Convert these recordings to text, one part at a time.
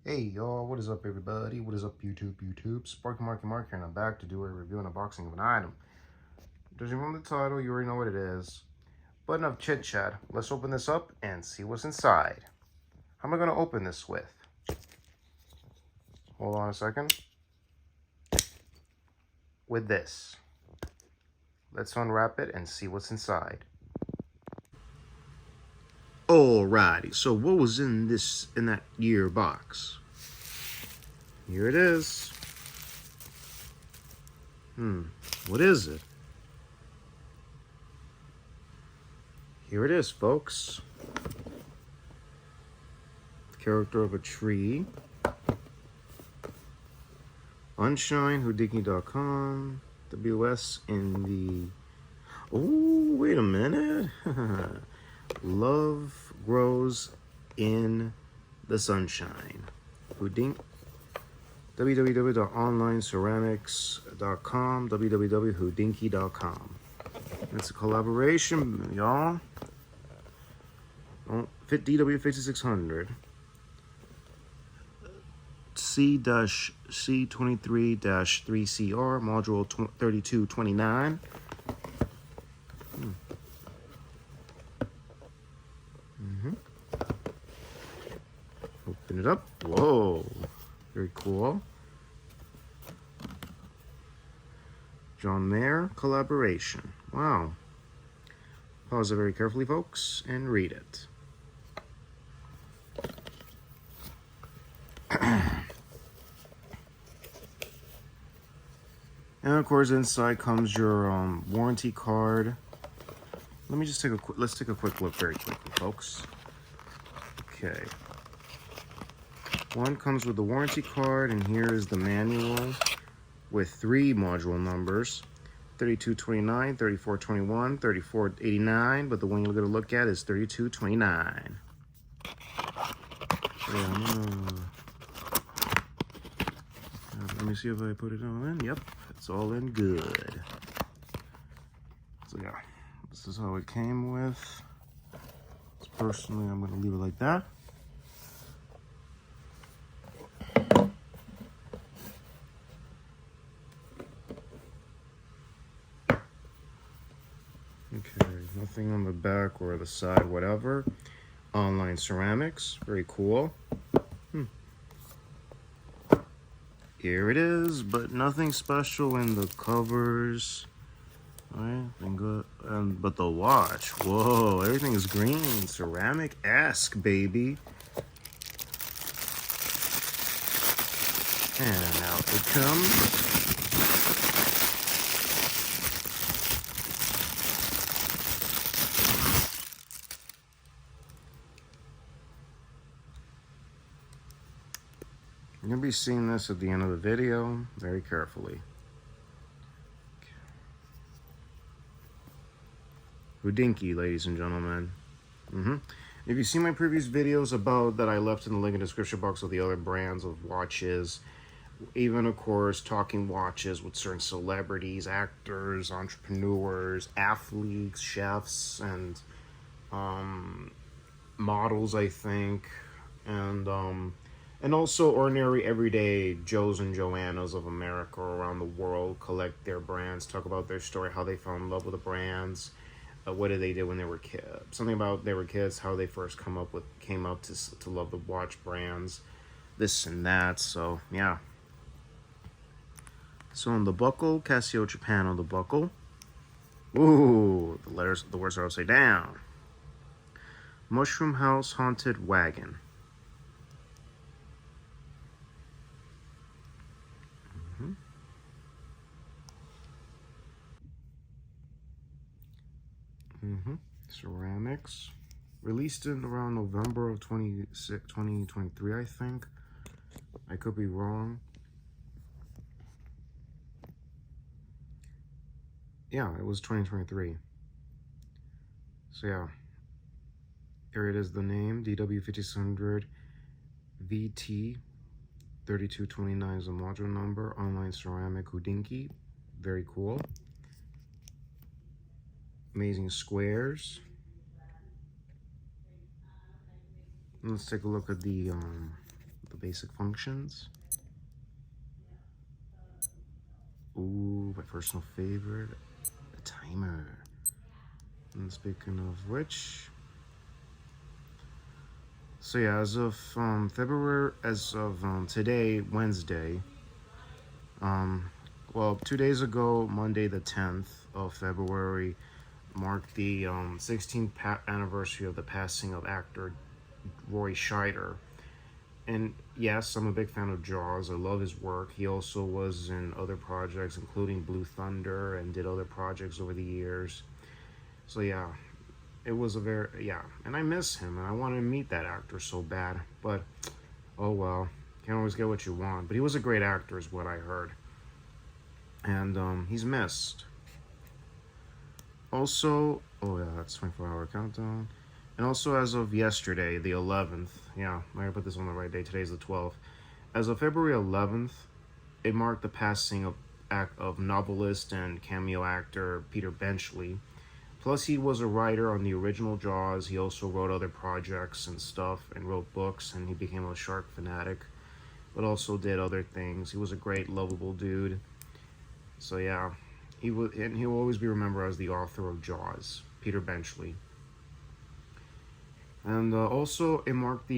Hey y'all, what is up everybody? What is up YouTube? Sparky Marky Mark here, and I'm back to do a review and unboxing of an item. Judging from the title, you already know what it is. But enough chit chat, let's open this up and see what's inside. How am I going to open this with? Hold on a second. With this. Let's unwrap it and see what's inside. Alrighty, so what was in that year box? Here it is. What is it? Here it is, folks. Character of a tree. Unshine, Hodinkee.com. WS in the... Oh, wait a minute. Love grows in the sunshine. Hodinkee. www.onlineceramics.com. www.hodinkee.com. It's a collaboration, y'all. Fit DW-5600. C-C23-3CR, module 3229. Open it up. Whoa, very cool. John Mayer collaboration. Wow. Pause it very carefully, folks, and read it. And of course, inside comes your warranty card. Let me just let's take a quick look very quickly, folks. Okay. One comes with the warranty card, and here is the manual with 3 module numbers: 3229, 3421, 3489, but the one you're going to look at is 3229. Let me see if I put it all in. Yep, it's all in good. So yeah, this is how it came with. Personally, I'm going to leave it like that. Okay, nothing on the back or the side, whatever. Online ceramics, very cool. Here it is, but nothing special in the covers. Alright, good. But the watch, whoa, everything is green, ceramic-esque, baby. And out it comes. You'll be seeing this at the end of the video, very carefully. Hodinkee, ladies and gentlemen. If you see my previous videos about that, I left in the link in the description box of the other brands of watches, even of course talking watches with certain celebrities, actors, entrepreneurs, athletes, chefs, and models, I think, and also ordinary everyday Joes and Joannas of America around the world collect their brands, talk about their story, how they fell in love with the brands. What did they do when they were kids? Something about they were kids, how they first came up to love the watch brands, this and that. So yeah. So on the buckle, Casio Japan on the buckle. Ooh, the words are upside down. Mushroom House Haunted Wagon. Ceramics. Released in around November of 2023, I think. I could be wrong. Yeah, it was 2023. So yeah. Here it is, the name. DW-5600 VT 3229 is the module number. Online ceramic Hodinkee. Very cool. Amazing squares. Let's take a look at the the basic functions. Ooh, my personal favorite, a timer. And speaking of which, so yeah, as of today, Wednesday, well, 2 days ago, Monday the 10th of February, marked the 16th anniversary of the passing of actor Roy Scheider. And yes, I'm a big fan of Jaws. I love his work. He also was in other projects, including Blue Thunder, and did other projects over the years. So yeah, it was and I miss him, and I wanted to meet that actor so bad. But oh well, can't always get what you want. But he was a great actor, is what I heard, and he's missed. Also, oh yeah, that's 24-hour countdown. And also, as of yesterday, the 11th, yeah, I gotta put this on the right day. Today's the 12th. As of February 11th, it marked the passing of novelist and cameo actor Peter Benchley. Plus, he was a writer on the original Jaws. He also wrote other projects and stuff, and wrote books, and he became a shark fanatic, but also did other things. He was a great, lovable dude. So yeah, and he'll always be remembered as the author of Jaws, Peter Benchley. And also, it marked how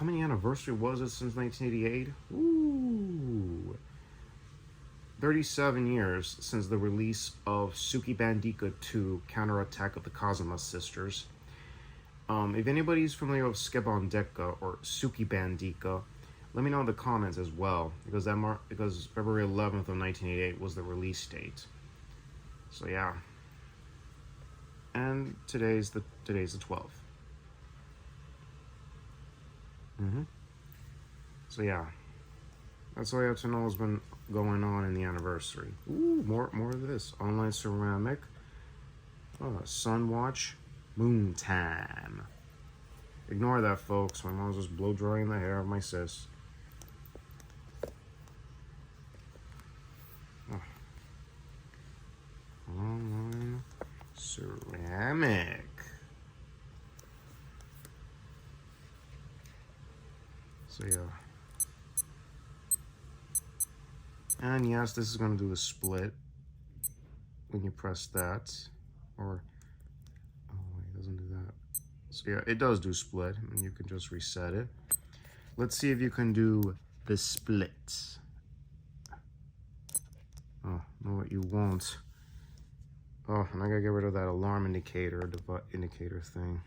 many anniversary was it since 1988? Ooh, 37 years since the release of Suki Bandika 2: Counterattack of the Kazama Sisters. If anybody's familiar with Skebandeka or Suki Bandika, let me know in the comments as well, because February 11th of 1988 was the release date. So yeah. And today's the 12th. So yeah, that's all you have to know has been going on in the anniversary. Ooh, more of this. Online ceramic. Oh, sun watch. Moon time. Ignore that, folks. My mom's just blow drying the hair of my sis. Oh. Online ceramic. So yeah. And yes, this is going to do a split when you press that. Or, oh wait, it doesn't do that. So yeah, it does do split, and you can just reset it. Let's see if you can do the split. Oh, no, what you won't. Oh, and I gotta get rid of that alarm indicator thing.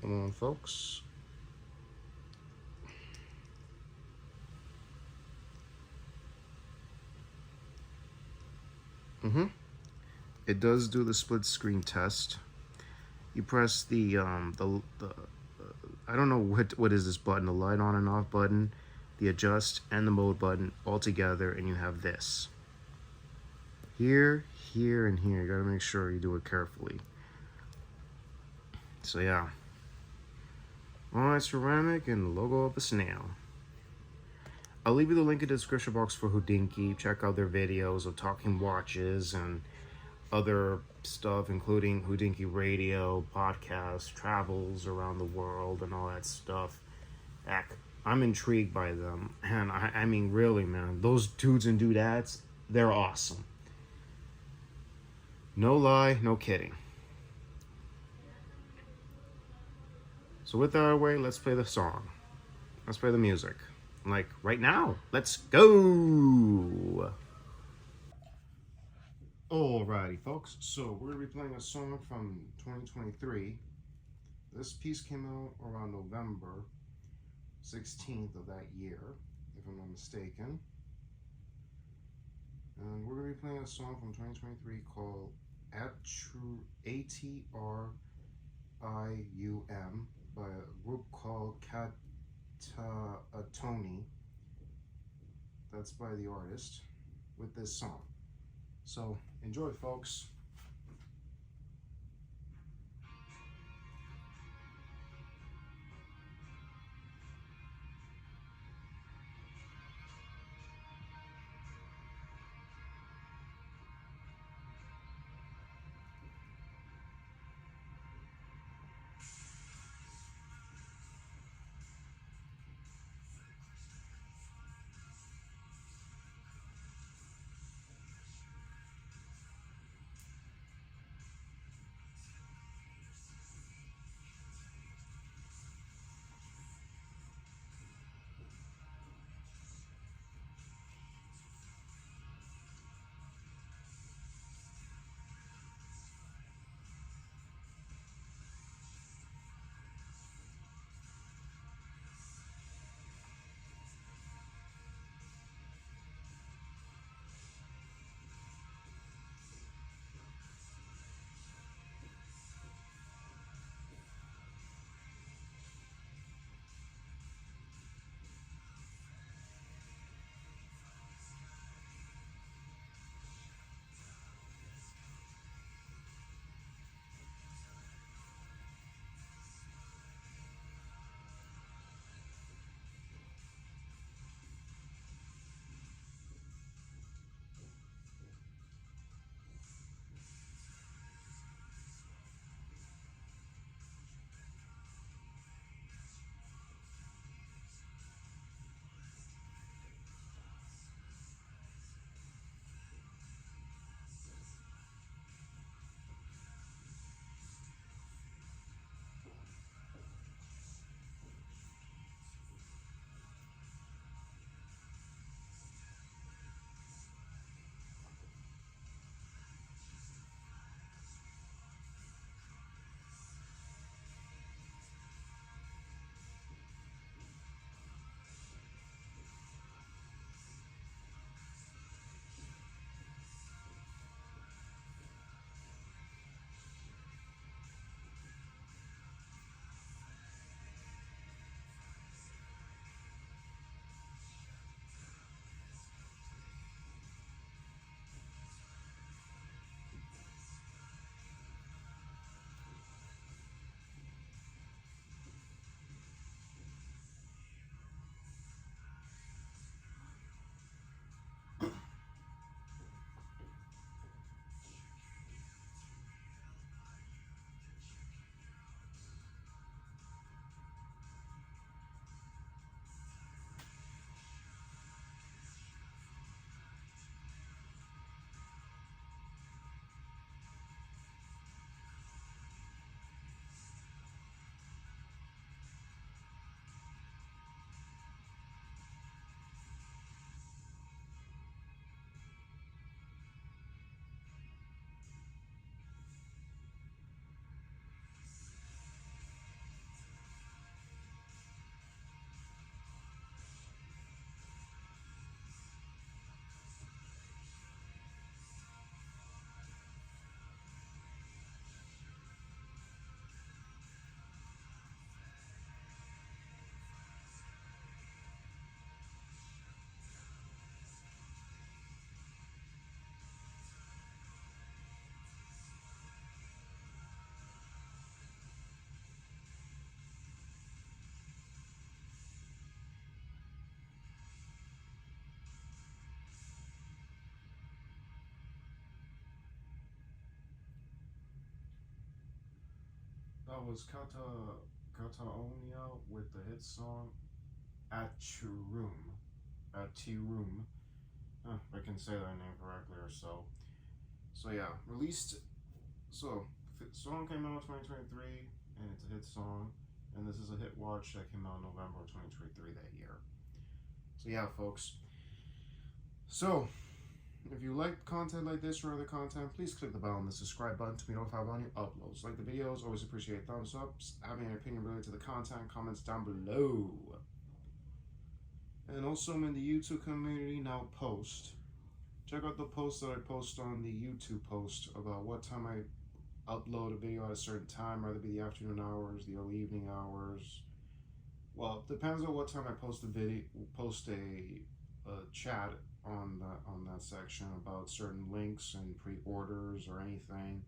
Come on, folks. It does do the split screen test. You press the I don't know what is this button, the light on and off button, the adjust, and the mode button all together, and you have this. Here, here, and here. You gotta make sure you do it carefully. So yeah. Alright, ceramic and the logo of a snail. I'll leave you the link in the description box for Hodinkee. Check out their videos of talking watches and other stuff, including Hodinkee radio, podcasts, travels around the world, and all that stuff. Heck, I'm intrigued by them. And I mean, really, man, those dudes and dudettes, they're awesome. No lie, no kidding. So with that out of the way, let's play the song. Let's play the music. Like, right now. Let's go! Alrighty, folks. So, we're going to be playing a song from 2023. This piece came out around November 16th of that year, if I'm not mistaken. And we're going to be playing a song from 2023 called ATRIUM by a group called Tony. That's by the artist with this song. So enjoy, folks. That was Kataonia with the hit song At Your Room. At Your Room. If I can say that name correctly or so. So yeah, released. So song came out in 2023, and it's a hit song. And this is a hit watch that came out in November of 2023 that year. So yeah, folks. So if you like content like this or other content, please click the bell on the subscribe button to be notified about new uploads. Like the videos, always appreciate thumbs ups. Having an opinion related to the content, comments down below. And also I'm in the YouTube community now. Check out the post that I post on the YouTube post about what time I upload a video at a certain time, whether it be the afternoon hours, the early evening hours. Well, it depends on what time I post a video, post a chat on that section about certain links and pre-orders or anything,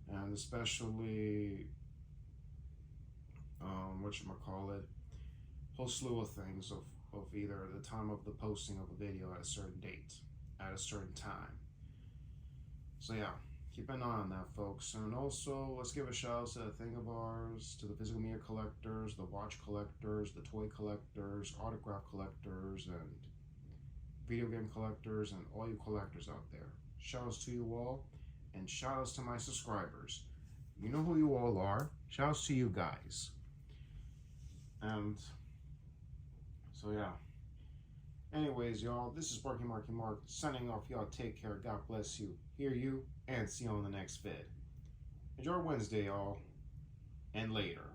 and especially whatchamacallit, whole slew of things of either the time of the posting of a video at a certain date, at a certain time. So yeah, keep an eye on that, folks. And also, let's give a shout out to the thing of ours, to the physical media collectors, the watch collectors, the toy collectors, autograph collectors, and video game collectors, and all you collectors out there. Shout outs to you all, and shout outs to my subscribers. You know who you all are. Shout outs to you guys. And so yeah. Anyways, y'all, this is Marky Mark signing off. Y'all take care. God bless you. Hear you, and see you on the next vid. Enjoy Wednesday, y'all, and later.